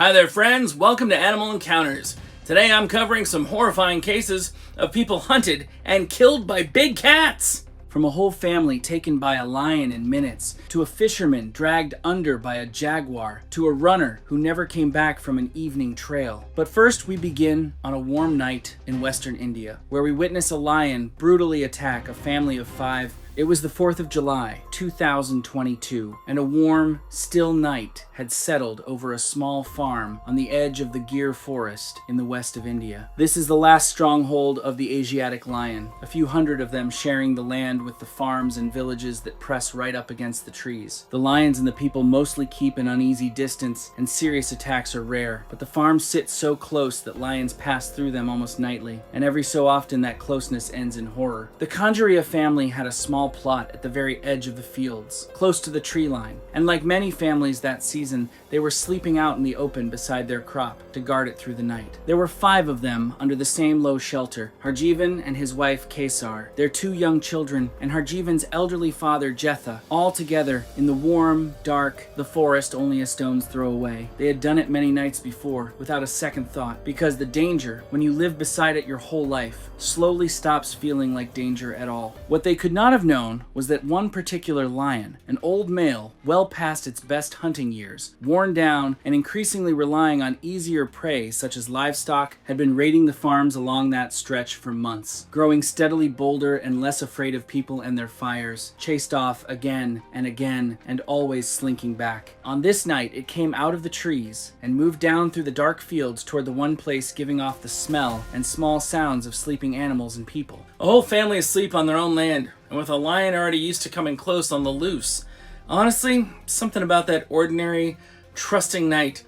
Hi there, friends. Welcome to Animal Encounters. Today I'm covering some horrifying cases of people hunted and killed by big cats. From a whole family taken by a lion in minutes, to a fisherman dragged under by a jaguar, to a runner who never came back from an evening trail. But first we begin on a warm night in western India, where we witness a lion brutally attack a family of 5. It was the 4th of July, 2022, and a warm, still night had settled over a small farm on the edge of the Gir forest in the west of India. This is the last stronghold of the Asiatic lion, a few hundred of them sharing the land with the farms and villages that press right up against the trees. The lions and the people mostly keep an uneasy distance, and serious attacks are rare, but the farms sit so close that lions pass through them almost nightly, and every so often that closeness ends in horror. The Kanjaria family had a small plot at the very edge of the fields, close to the tree line, and like many families that season, they were sleeping out in the open beside their crop to guard it through the night. There were 5 of them under the same low shelter: Harjivan and his wife Kesar, their 2 young children, and Harjivan's elderly father Jetha, all together in the warm, dark, the forest only a stone's throw away. They had done it many nights before, without a second thought, because the danger, when you live beside it your whole life, slowly stops feeling like danger at all. What they could not have known was that one particular lion, an old male, well past its best hunting years, worn down and increasingly relying on easier prey such as livestock, had been raiding the farms along that stretch for months, growing steadily bolder and less afraid of people and their fires, chased off again and again and always slinking back. On this night it came out of the trees and moved down through the dark fields toward the one place giving off the smell and small sounds of sleeping animals and people. A whole family asleep on their own land, and with a lion already used to coming close on the loose. Honestly, something about that ordinary, trusting night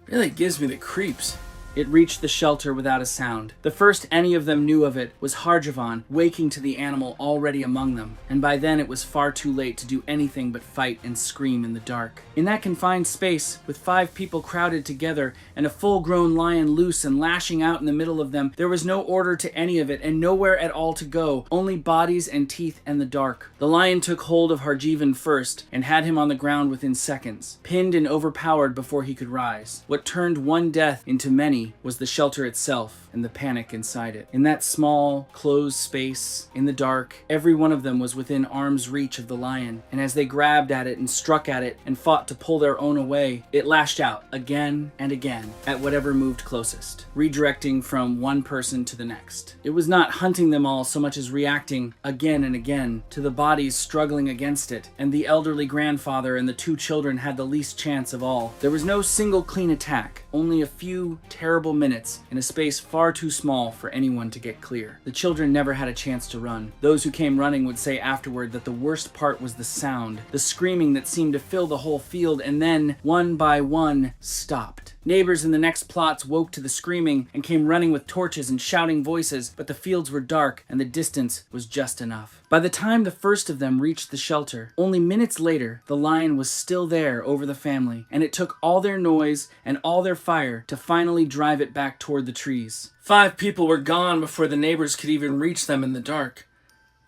really gives me the creeps. It reached the shelter without a sound. The first any of them knew of it was Harjivan waking to the animal already among them, and by then it was far too late to do anything but fight and scream in the dark. In that confined space, with 5 people crowded together and a full-grown lion loose and lashing out in the middle of them, there was no order to any of it and nowhere at all to go, only bodies and teeth and the dark. The lion took hold of Harjivan first and had him on the ground within seconds, pinned and overpowered before he could rise. What turned one death into many was the shelter itself and the panic inside it. In that small, closed space, in the dark, every one of them was within arm's reach of the lion, and as they grabbed at it and struck at it and fought to pull their own away, it lashed out again and again at whatever moved closest, redirecting from one person to the next. It was not hunting them all so much as reacting again and again to the bodies struggling against it, and the elderly grandfather and the 2 children had the least chance of all. There was no single clean attack, only a few terrible minutes in a space far too small for anyone to get clear. The children never had a chance to run. Those who came running would say afterward that the worst part was the sound, the screaming that seemed to fill the whole field and then, one by one, stopped. Neighbors in the next plots woke to the screaming and came running with torches and shouting voices, but the fields were dark and the distance was just enough. By the time the first of them reached the shelter, only minutes later, the lion was still there over the family, and it took all their noise and all their fire to finally drive it back toward the trees. 5 people were gone before the neighbors could even reach them in the dark.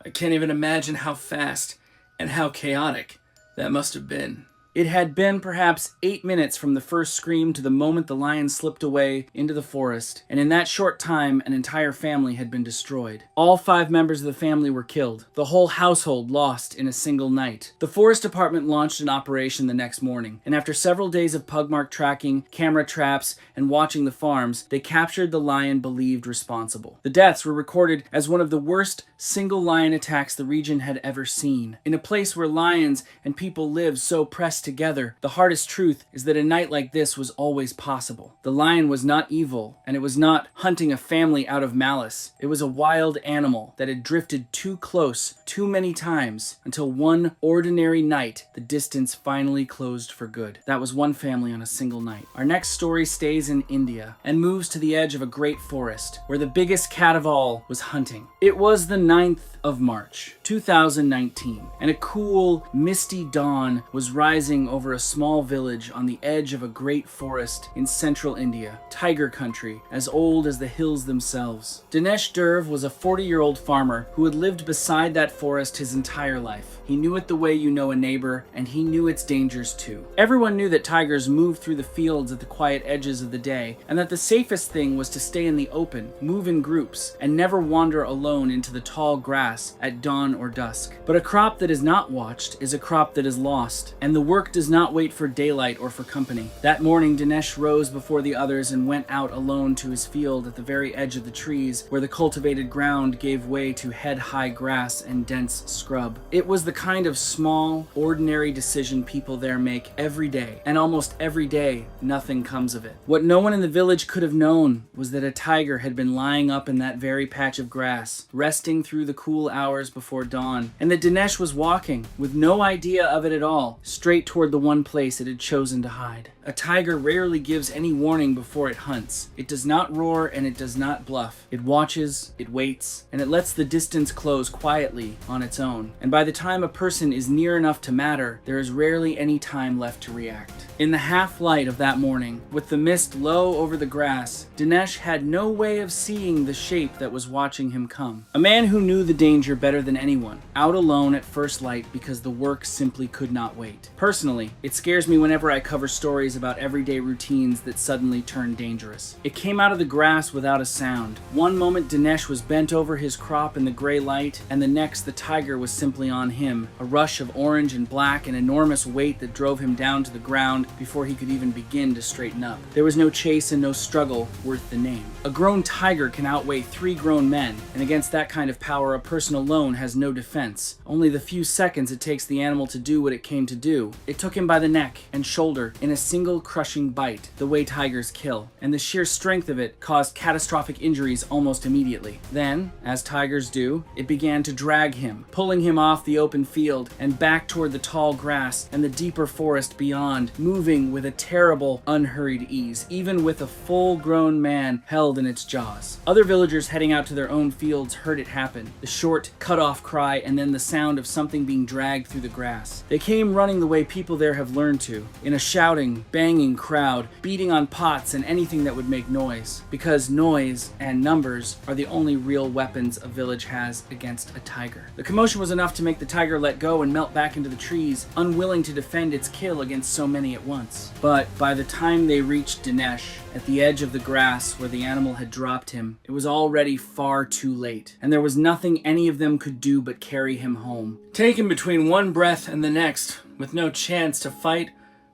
I can't even imagine how fast and how chaotic that must have been. It had been perhaps 8 minutes from the first scream to the moment the lion slipped away into the forest, and in that short time an entire family had been destroyed. All 5 members of the family were killed, the whole household lost in a single night. The forest department launched an operation the next morning, and after several days of pugmark tracking, camera traps, and watching the farms, they captured the lion believed responsible. The deaths were recorded as one of the worst single lion attacks the region had ever seen. In a place where lions and people live so pressed together, the hardest truth is that a night like this was always possible. The lion was not evil, and it was not hunting a family out of malice. It was a wild animal that had drifted too close too many times until one ordinary night the distance finally closed for good. That was one family on a single night. Our next story stays in India and moves to the edge of a great forest where the biggest cat of all was hunting. It was the 9th of March, 2019, and a cool, misty dawn was rising buzzing over a small village on the edge of a great forest in central India, tiger country, as old as the hills themselves. Dinesh Derv was a 40-year-old farmer who had lived beside that forest his entire life. He knew it the way you know a neighbor, and he knew its dangers too. Everyone knew that tigers moved through the fields at the quiet edges of the day, and that the safest thing was to stay in the open, move in groups, and never wander alone into the tall grass at dawn or dusk. But a crop that is not watched is a crop that is lost, and the work does not wait for daylight or for company. That morning, Dinesh rose before the others and went out alone to his field at the very edge of the trees, where the cultivated ground gave way to head-high grass and dense scrub. It was the kind of small, ordinary decision people there make every day, and almost every day, nothing comes of it. What no one in the village could have known was that a tiger had been lying up in that very patch of grass, resting through the cool hours before dawn, and that Dinesh was walking, with no idea of it at all, straight toward the one place it had chosen to hide. A tiger rarely gives any warning before it hunts. It does not roar and it does not bluff. It watches, it waits, and it lets the distance close quietly on its own. And by the time a person is near enough to matter, there is rarely any time left to react. In the half-light of that morning, with the mist low over the grass, Dinesh had no way of seeing the shape that was watching him come. A man who knew the danger better than anyone, out alone at first light because the work simply could not wait. Personally, it scares me whenever I cover stories about everyday routines that suddenly turn dangerous. It came out of the grass without a sound. One moment Dinesh was bent over his crop in the gray light, and the next the tiger was simply on him, a rush of orange and black, an enormous weight that drove him down to the ground before he could even begin to straighten up. There was no chase and no struggle worth the name. A grown tiger can outweigh 3 grown men, and against that kind of power a person alone has no defense. Only the few seconds it takes the animal to do what it came to do. It took him by the neck and shoulder in a single crushing bite, the way tigers kill, and the sheer strength of it caused catastrophic injuries almost immediately. Then, as tigers do, it began to drag him, pulling him off the open field and back toward the tall grass and the deeper forest beyond, moving with a terrible, unhurried ease, even with a full-grown man held in its jaws. Other villagers heading out to their own fields heard it happen, the short, cut-off cry and then the sound of something being dragged through the grass. They came running the way people there have learned to, in a shouting, banging crowd, beating on pots and anything that would make noise, because noise and numbers are the only real weapons a village has against a tiger. The commotion was enough to make the tiger let go and melt back into the trees, unwilling to defend its kill against so many at once. But by the time they reached Dinesh, at the edge of the grass where the animal had dropped him, it was already far too late, and there was nothing any of them could do but carry him home. Taken between one breath and the next, with no chance to fight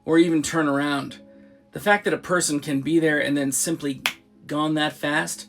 or even turn around. The fact that a person can be there and then simply gone that fast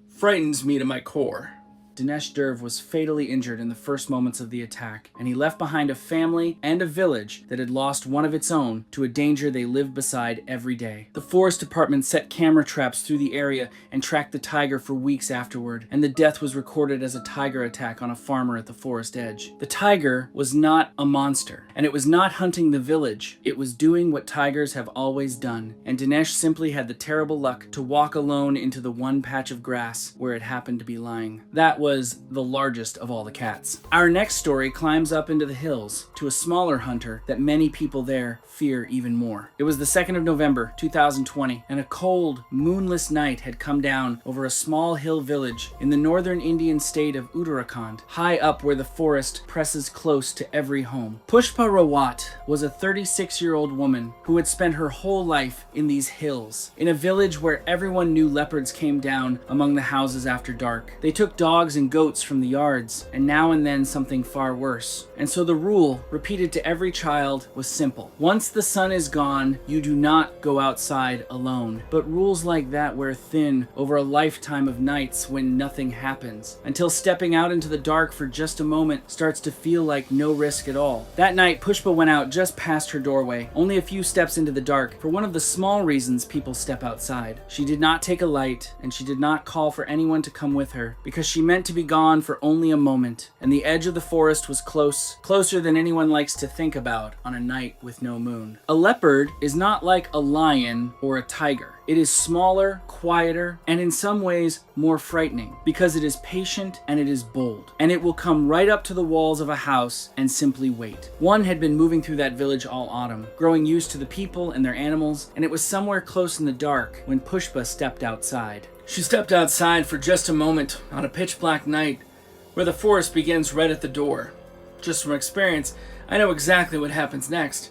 frightens me to my core. Dinesh Derv was fatally injured in the first moments of the attack, and he left behind a family and a village that had lost one of its own to a danger they lived beside every day. The forest department set camera traps through the area and tracked the tiger for weeks afterward, and the death was recorded as a tiger attack on a farmer at the forest edge. The tiger was not a monster, and it was not hunting the village. It was doing what tigers have always done, and Dinesh simply had the terrible luck to walk alone into the one patch of grass where it happened to be lying. That was the largest of all the cats. Our next story climbs up into the hills to a smaller hunter that many people there fear even more. It was the 2nd of November, 2020, and a cold, moonless night had come down over a small hill village in the northern Indian state of Uttarakhand, high up where the forest presses close to every home. Pushpa Rawat was a 36-year-old woman who had spent her whole life in these hills, in a village where everyone knew leopards came down among the houses after dark. They took dogs and goats from the yards, and now and then something far worse. And so the rule, repeated to every child, was simple. Once the sun is gone, you do not go outside alone. But rules like that wear thin over a lifetime of nights when nothing happens, until stepping out into the dark for just a moment starts to feel like no risk at all. That night, Pushpa went out just past her doorway, only a few steps into the dark, for one of the small reasons people step outside. She did not take a light, and she did not call for anyone to come with her, because she meant to be gone for only a moment, and the edge of the forest was closer than anyone likes to think about on a night with no moon. A leopard is not like a lion or a tiger. It is smaller, quieter, and in some ways more frightening because it is patient and it is bold. And it will come right up to the walls of a house and simply wait. One had been moving through that village all autumn, growing used to the people and their animals, and it was somewhere close in the dark when Pushpa stepped outside. She stepped outside for just a moment on a pitch-black night where the forest begins right at the door. Just from experience, I know exactly what happens next,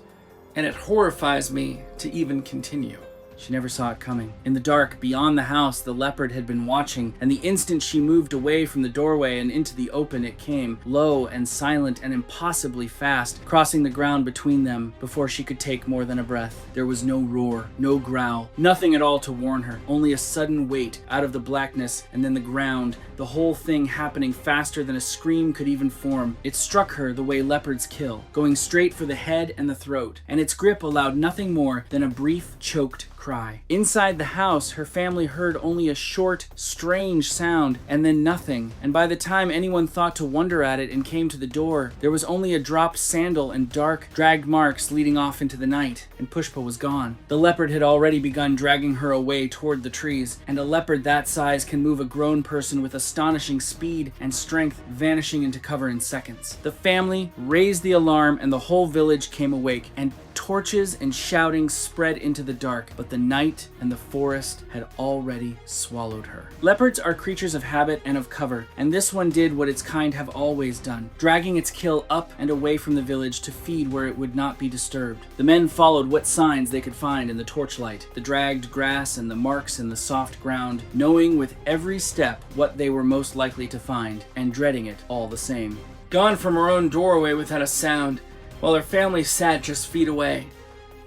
and it horrifies me to even continue. She never saw it coming. In the dark, beyond the house, the leopard had been watching, and the instant she moved away from the doorway and into the open, it came, low and silent and impossibly fast, crossing the ground between them before she could take more than a breath. There was no roar, no growl, nothing at all to warn her, only a sudden weight out of the blackness and then the ground, the whole thing happening faster than a scream could even form. It struck her the way leopards kill, going straight for the head and the throat, and its grip allowed nothing more than a brief, choked cry. Inside the house, her family heard only a short, strange sound, and then nothing. And by the time anyone thought to wonder at it and came to the door, there was only a dropped sandal and dark, dragged marks leading off into the night, and Pushpa was gone. The leopard had already begun dragging her away toward the trees, and a leopard that size can move a grown person with astonishing speed and strength, vanishing into cover in seconds. The family raised the alarm, and the whole village came awake, and torches and shouting spread into the dark, but the night and the forest had already swallowed her. Leopards are creatures of habit and of cover, and this one did what its kind have always done, dragging its kill up and away from the village to feed where it would not be disturbed. The men followed what signs they could find in the torchlight, the dragged grass and the marks in the soft ground, knowing with every step what they were most likely to find, and dreading it all the same. Gone from her own doorway without a sound, while her family sat just feet away.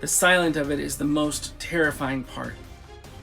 The silence of it is the most terrifying part,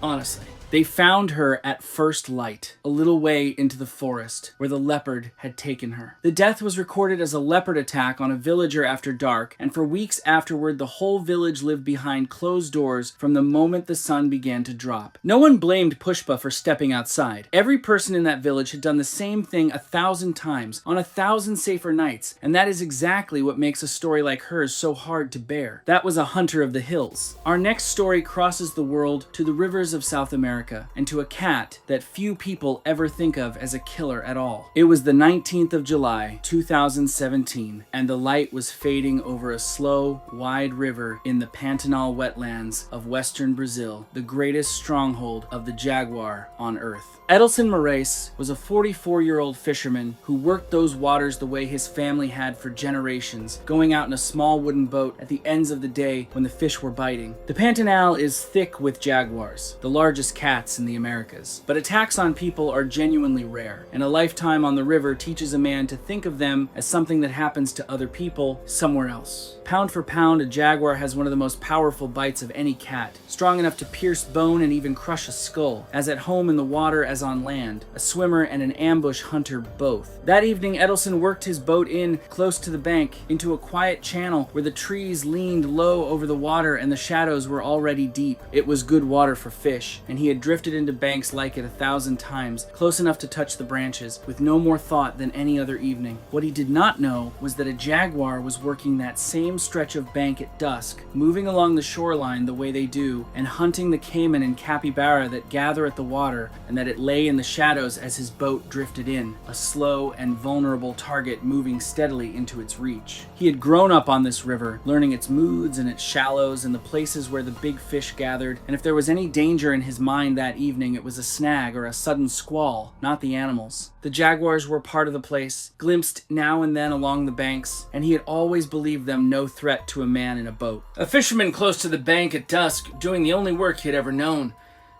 honestly. They found her at first light, a little way into the forest, where the leopard had taken her. The death was recorded as a leopard attack on a villager after dark, and for weeks afterward the whole village lived behind closed doors from the moment the sun began to drop. No one blamed Pushpa for stepping outside. Every person in that village had done the same thing 1,000 times, on 1,000 safer nights, and that is exactly what makes a story like hers so hard to bear. That was a hunter of the hills. Our next story crosses the world to the rivers of South America, and to a cat that few people ever think of as a killer at all. It was the 19th of July, 2017, and the light was fading over a slow, wide river in the Pantanal wetlands of western Brazil, the greatest stronghold of the jaguar on Earth. Edelson Moraes was a 44-year-old fisherman who worked those waters the way his family had for generations, going out in a small wooden boat at the ends of the day when the fish were biting. The Pantanal is thick with jaguars, the largest cats in the Americas, but attacks on people are genuinely rare, and a lifetime on the river teaches a man to think of them as something that happens to other people somewhere else. Pound for pound, a jaguar has one of the most powerful bites of any cat, strong enough to pierce bone and even crush a skull, as at home in the water as on land, a swimmer and an ambush hunter both. That evening, Edelson worked his boat in close to the bank, into a quiet channel where the trees leaned low over the water and the shadows were already deep. It was good water for fish, and he had drifted into banks like it 1,000 times, close enough to touch the branches, with no more thought than any other evening. What he did not know was that a jaguar was working that same stretch of bank at dusk, moving along the shoreline the way they do, and hunting the caiman and capybara that gather at the water, and that it lay in the shadows as his boat drifted in, a slow and vulnerable target moving steadily into its reach. He had grown up on this river, learning its moods and its shallows and the places where the big fish gathered, and if there was any danger in his mind that evening, it was a snag or a sudden squall, not the animals. The jaguars were part of the place, glimpsed now and then along the banks, and he had always believed them no threat to a man in a boat. A fisherman close to the bank at dusk, doing the only work he had ever known.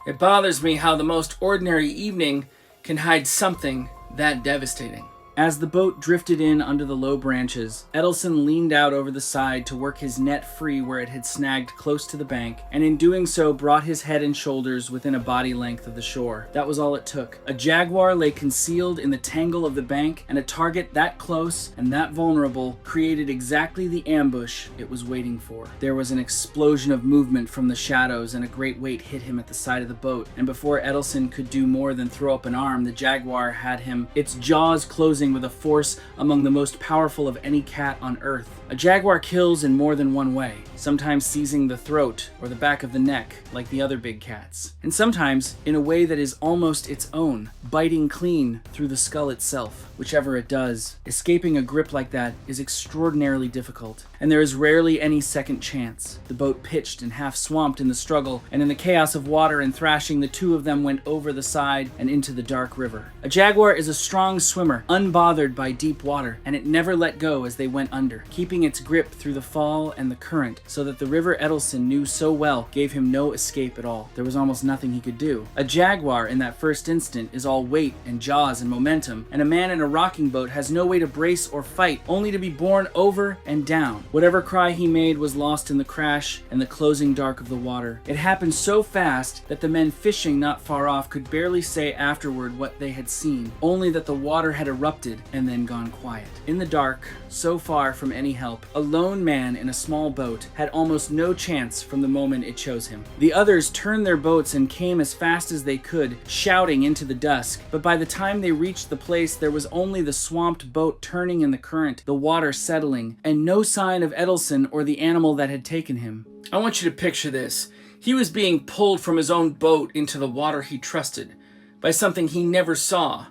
It bothers me how the most ordinary evening can hide something that devastating. As the boat drifted in under the low branches, Edelson leaned out over the side to work his net free where it had snagged close to the bank, and in doing so brought his head and shoulders within a body length of the shore. That was all it took. A Jaguar lay concealed in the tangle of the bank, and a target that close and that vulnerable created exactly the ambush it was waiting for. There was an explosion of movement from the shadows, and a great weight hit him at the side of the boat, and before Edelson could do more than throw up an arm, the Jaguar had him, its jaws closing with a force among the most powerful of any cat on Earth. A Jaguar kills in more than one way, sometimes seizing the throat or the back of the neck like the other big cats, and sometimes in a way that is almost its own, biting clean through the skull itself. Whichever it does, escaping a grip like that is extraordinarily difficult, and there is rarely any second chance. The boat pitched and half swamped in the struggle, and in the chaos of water and thrashing, the two of them went over the side and into the dark river. A Jaguar is a strong swimmer, unbothered by deep water, and it never let go as they went under, keeping its grip through the fall and the current, so that the river Edelson knew so well gave him no escape at all. There was almost nothing he could do. A Jaguar in that first instant is all weight and jaws and momentum, and a man in a rocking boat has no way to brace or fight, only to be borne over and down. Whatever cry he made was lost in the crash and the closing dark of the water. It happened so fast that the men fishing not far off could barely say afterward what they had seen, only that the water had erupted and then gone quiet. In the dark, so far from any help, a lone man in a small boat had almost no chance from the moment it chose him. The others turned their boats and came as fast as they could, shouting into the dusk, but by the time they reached the place, there was only the swamped boat turning in the current, the water settling, and no sign of Edelson or the animal that had taken him. I want you to picture this. He was being pulled from his own boat into the water he trusted by something he never saw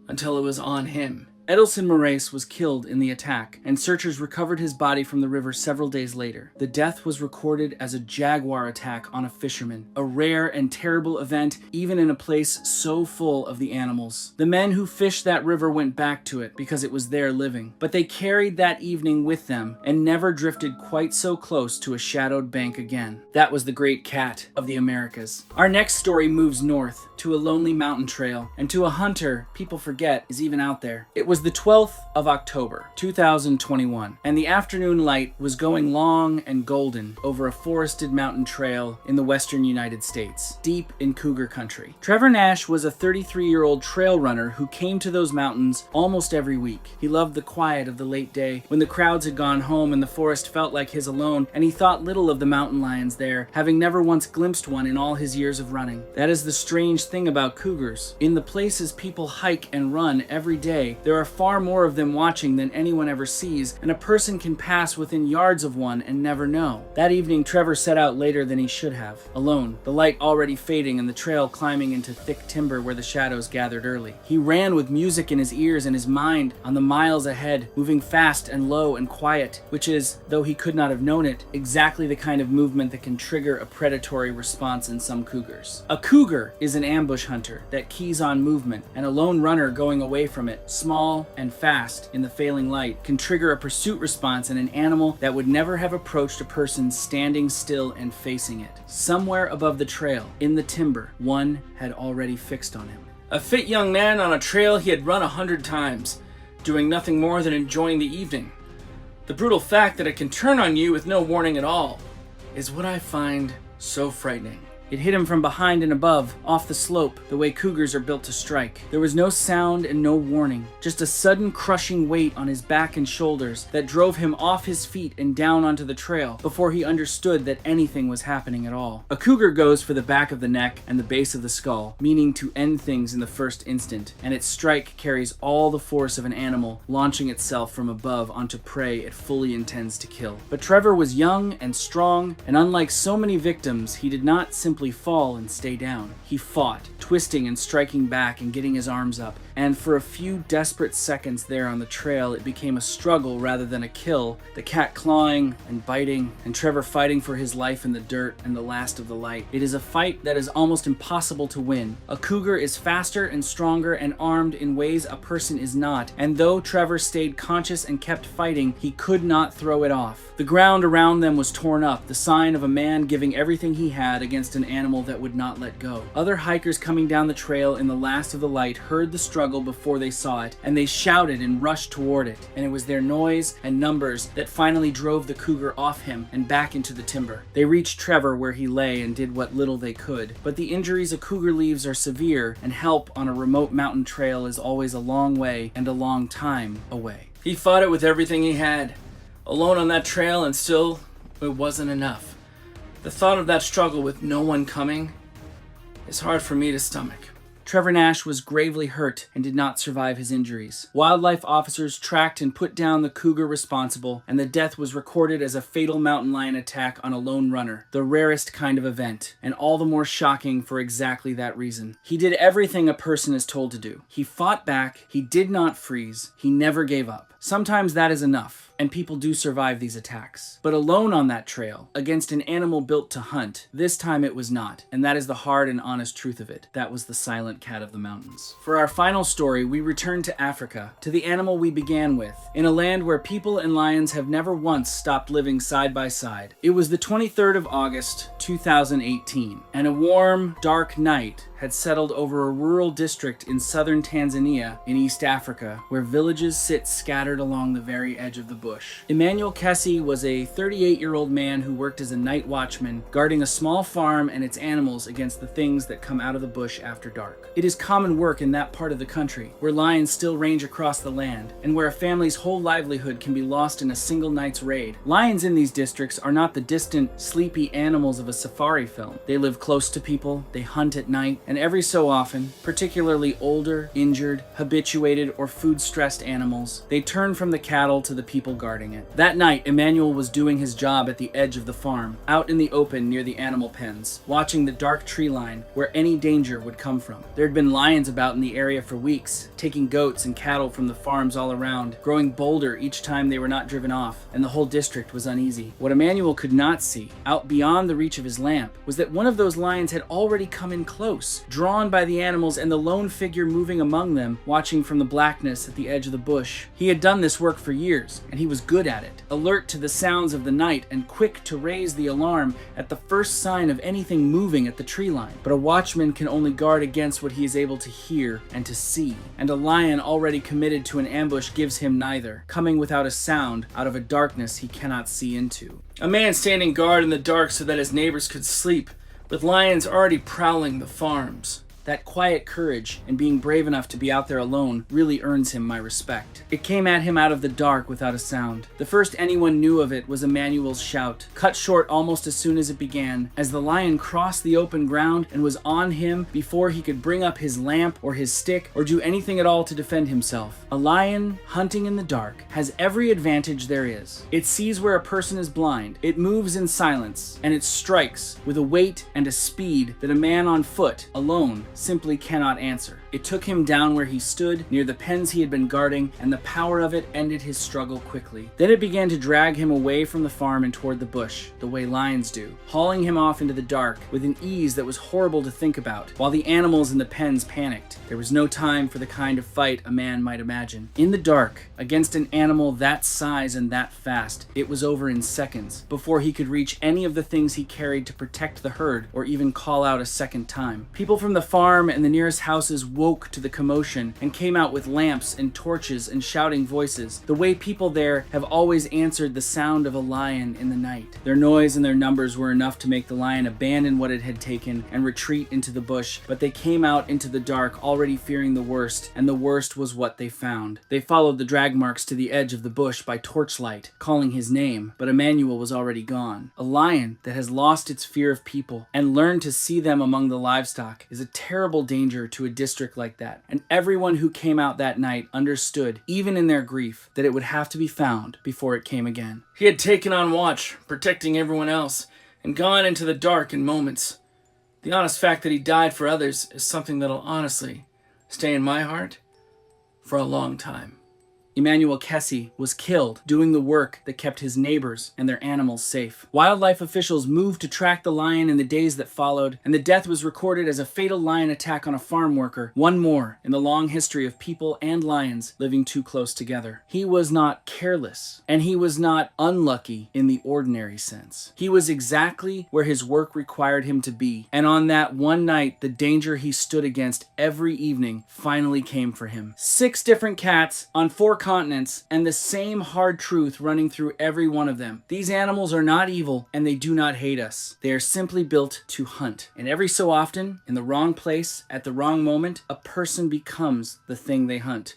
until it was on him. Edelson Moraes was killed in the attack, and searchers recovered his body from the river several days later. The death was recorded as a Jaguar attack on a fisherman, a rare and terrible event even in a place so full of the animals. The men who fished that river went back to it because it was their living, but they carried that evening with them and never drifted quite so close to a shadowed bank again. That was the great cat of the Americas. Our next story moves north to a lonely mountain trail and to a hunter people forget is even out there. It was the 12th of October, 2021, and the afternoon light was going long and golden over a forested mountain trail in the western United States, deep in Cougar country. Trevor Nash was a 33-year-old trail runner who came to those mountains almost every week. He loved the quiet of the late day, when the crowds had gone home and the forest felt like his alone, and he thought little of the mountain lions there, having never once glimpsed one in all his years of running. That is the strange thing about cougars. In the places people hike and run every day, there are far more of them watching than anyone ever sees, and a person can pass within yards of one and never know. That evening, Trevor set out later than he should have, alone, the light already fading and the trail climbing into thick timber where the shadows gathered early. He ran with music in his ears and his mind on the miles ahead, moving fast and low and quiet, which is, though he could not have known it, exactly the kind of movement that can trigger a predatory response in some cougars. A cougar is an ambush hunter that keys on movement, and a lone runner going away from it, small and fast in the failing light, can trigger a pursuit response in an animal that would never have approached a person standing still and facing it. Somewhere above the trail, in the timber, one had already fixed on him. A fit young man on a trail he had run 100 times, doing nothing more than enjoying the evening. The brutal fact that it can turn on you with no warning at all is what I find so frightening. It hit him from behind and above, off the slope, the way cougars are built to strike. There was no sound and no warning, just a sudden crushing weight on his back and shoulders that drove him off his feet and down onto the trail before he understood that anything was happening at all. A cougar goes for the back of the neck and the base of the skull, meaning to end things in the first instant, and its strike carries all the force of an animal launching itself from above onto prey it fully intends to kill. But Trevor was young and strong, and unlike so many victims, he did not simply fall and stay down. He fought, twisting and striking back and getting his arms up, and for a few desperate seconds there on the trail, it became a struggle rather than a kill, the cat clawing and biting, and Trevor fighting for his life in the dirt and the last of the light. It is a fight that is almost impossible to win. A cougar is faster and stronger and armed in ways a person is not, and though Trevor stayed conscious and kept fighting, he could not throw it off. The ground around them was torn up, the sign of a man giving everything he had against an an animal that would not let go. Other hikers coming down the trail in the last of the light heard the struggle before they saw it, and they shouted and rushed toward it, and it was their noise and numbers that finally drove the cougar off him and back into the timber. They reached Trevor where he lay and did what little they could, but the injuries a cougar leaves are severe, and help on a remote mountain trail is always a long way and a long time away. He fought it with everything he had, alone on that trail, and still it wasn't enough. The thought of that struggle with no one coming is hard for me to stomach. Trevor Nash was gravely hurt and did not survive his injuries. Wildlife officers tracked and put down the cougar responsible, and the death was recorded as a fatal mountain lion attack on a lone runner, the rarest kind of event, and all the more shocking for exactly that reason. He did everything a person is told to do. He fought back, he did not freeze, he never gave up. Sometimes that is enough, and people do survive these attacks. But alone on that trail, against an animal built to hunt, this time it was not, and that is the hard and honest truth of it. That was the silent cat of the mountains. For our final story, we return to Africa, to the animal we began with, in a land where people and lions have never once stopped living side by side. It was the 23rd of August, 2018, and a warm, dark night had settled over a rural district in southern Tanzania in East Africa, where villages sit scattered along the very edge of the bush. Emmanuel Kessie was a 38-year-old man who worked as a night watchman, guarding a small farm and its animals against the things that come out of the bush after dark. It is common work in that part of the country, where lions still range across the land, and where a family's whole livelihood can be lost in a single night's raid. Lions in these districts are not the distant, sleepy animals of a safari film. They live close to people, they hunt at night, and every so often, particularly older, injured, habituated, or food-stressed animals, they turn from the cattle to the people guarding it. That night, Emmanuel was doing his job at the edge of the farm, out in the open near the animal pens, watching the dark tree line where any danger would come from. There had been lions about in the area for weeks, taking goats and cattle from the farms all around, growing bolder each time they were not driven off, and the whole district was uneasy. What Emmanuel could not see, out beyond the reach of his lamp, was that one of those lions had already come in close, drawn by the animals and the lone figure moving among them, watching from the blackness at the edge of the bush. He had done this work for years, and he was good at it, alert to the sounds of the night and quick to raise the alarm at the first sign of anything moving at the tree line. But a watchman can only guard against what he is able to hear and to see, and a lion already committed to an ambush gives him neither, coming without a sound out of a darkness he cannot see into. A man standing guard in the dark so that his neighbors could sleep, with lions already prowling the farms. That quiet courage and being brave enough to be out there alone really earns him my respect. It came at him out of the dark without a sound. The first anyone knew of it was Emmanuel's shout, cut short almost as soon as it began, as the lion crossed the open ground and was on him before he could bring up his lamp or his stick or do anything at all to defend himself. A lion hunting in the dark has every advantage there is. It sees where a person is blind, it moves in silence, and it strikes with a weight and a speed that a man on foot, alone, simply cannot answer. It took him down where he stood, near the pens he had been guarding, and the power of it ended his struggle quickly. Then it began to drag him away from the farm and toward the bush, the way lions do, hauling him off into the dark with an ease that was horrible to think about, while the animals in the pens panicked. There was no time for the kind of fight a man might imagine. In the dark, against an animal that size and that fast, it was over in seconds, before he could reach any of the things he carried to protect the herd, or even call out a second time. People from the farm and the nearest houses woke to the commotion and came out with lamps and torches and shouting voices, the way people there have always answered the sound of a lion in the night. Their noise and their numbers were enough to make the lion abandon what it had taken and retreat into the bush, but they came out into the dark already fearing the worst, and the worst was what they found. They followed the drag marks to the edge of the bush by torchlight, calling his name, but Emmanuel was already gone. A lion that has lost its fear of people and learned to see them among the livestock is a terrible danger to a district like that, and everyone who came out that night understood, even in their grief, that it would have to be found before it came again. He had taken on watch, protecting everyone else, and gone into the dark in moments. The honest fact that he died for others is something that'll honestly stay in my heart for a long time. Emmanuel Kessie was killed doing the work that kept his neighbors and their animals safe. Wildlife officials moved to track the lion in the days that followed, and the death was recorded as a fatal lion attack on a farm worker, one more in the long history of people and lions living too close together. He was not careless, and he was not unlucky in the ordinary sense. He was exactly where his work required him to be, and on that one night, the danger he stood against every evening finally came for him. 6 different cats on 4 continents, and the same hard truth running through every one of them. These animals are not evil, and they do not hate us. They are simply built to hunt. And every so often, in the wrong place, at the wrong moment, a person becomes the thing they hunt.